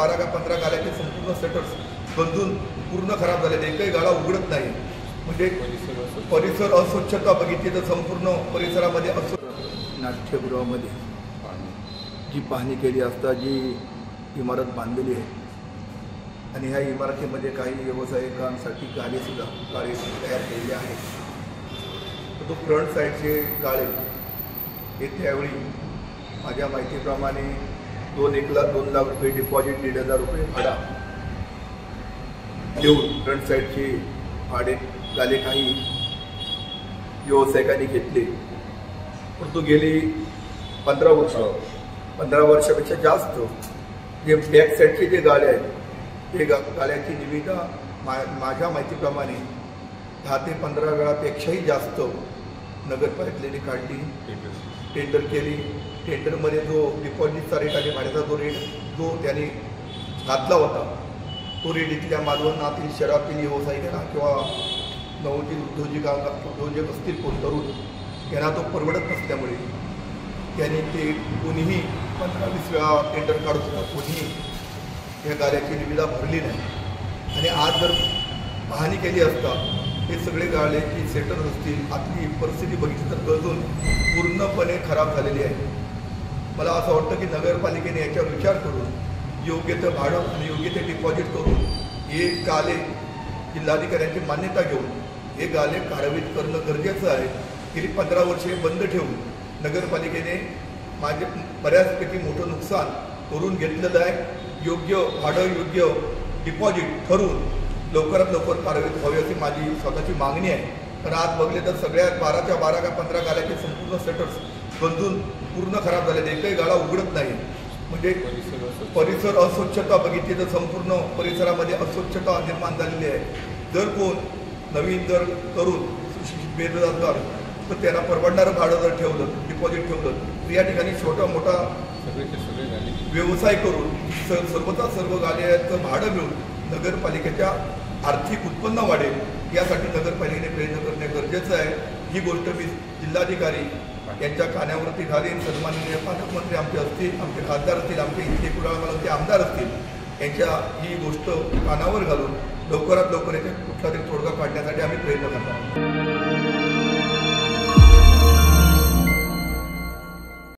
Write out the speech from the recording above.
12 का 15 गाड्याचे संपूर्ण शटर्स गंजून पूर्ण खराब झालेले, एकही गाडा उघडत नाही. म्हणजे परिसर अस्वच्छता बघितली तर संपूर्ण परिसरामध्ये नाट्यगृहामध्ये जी पाहणी केली असता जी इमारत बांधलेली आहे आणि ह्या इमारतीमध्ये काही व्यावसायिकांसाठी गाळेसुद्धा तयार केलेले आहेत. तर तो फ्रंट साईडचे गाळे हे त्यावेळी माझ्या माहितीप्रमाणे 2 लाख रुपये डिपॉझिट, 1,500 रुपये भाडा देऊन फ्रंट साईडचे भाडे गाले काही व्यावसायिकांनी घेतले. परंतु गेली 15 वर्षापेक्षा जास्त जे बॅक साईडचे जे गाळे आहेत ते गाड्याची निविदा माझ्या माहितीप्रमाणे 10 ते 15 वेळापेक्षाही जास्त नगरपालिकेने काढली, टेंडर केली. टेंडरमध्ये जो डिपॉझिटचा रेट आणि भाड्याचा जो रेट जो त्यांनी घातला होता तो रेट इथल्या मालवणातील शहरातील व्यावसायिकांना किंवा नवोदित उद्योजक असतील कोण तरुण यांना तो परवडत नसल्यामुळे त्यांनी ते कोणीही 15-20 वेळा टेंडर काढत होता, कोणीही या गाड्याची निविदा भरली नाही. आणि आज जर पाहणी केली असता हे सगळे गाड्याची सेटर्स असतील आतली परिस्थिती बघितली तर गंजून पूर्णपणे खराब झालेली आहे. मला असं वाटतं की नगरपालिकेने याच्यावर विचार करून योग्य ते भाडं आणि योग्य ते डिपॉझिट करून हे गाले जिल्हाधिकाऱ्यांची मान्यता घेऊन हे गाले कार्यान्वित करणं गरजेचं आहे. गेली 15 वर्षे बंद ठेवून नगरपालिकेने बऱ्याचपैकी मोठं नुकसान करून घेतलेलं आहे. योग्य भाडं, योग्य डिपॉझिट ठरवून लवकरात लवकर कार्यान्वित व्हावी अशी माझी स्वतःची मागणी आहे. तर आज बघले तर सगळ्या 12 का 15 गाड्याचे संपूर्ण शटर्स गंजून पूर्ण खराब झालेले, एकही गाडा उघडत नाही. म्हणजे परिसर अस्वच्छता बघितली तर संपूर्ण परिसरामध्ये अस्वच्छता निर्माण झालेली आहे. जर कोण नवीन जर करून सुशिक्षित बेरोजगार तर त्यांना परवडणारं भाडं जर ठेवलं, डिपॉझिट ठेवलं तर या ठिकाणी छोटा मोठा व्यवसाय करून सर्वता सर्व गाड्याचं भाडं मिळून नगरपालिकेच्या आर्थिक उत्पन्न वाढेल यासाठी नगरपालिकेने प्रयत्न करणे गरजेचं आहे. ही गोष्ट मी जिल्हाधिकारी यांच्या कानावरती घालीन. सन्माननीय पालकमंत्री आमचे असतील, आमचे खासदार असतील, आमचे इथले कुडाळचे आमदार असतील, यांच्या ही गोष्ट कानावर घालून लवकरात लवकर याच्या कुठला तरी तोडगा काढण्यासाठी आम्ही प्रयत्न करतो.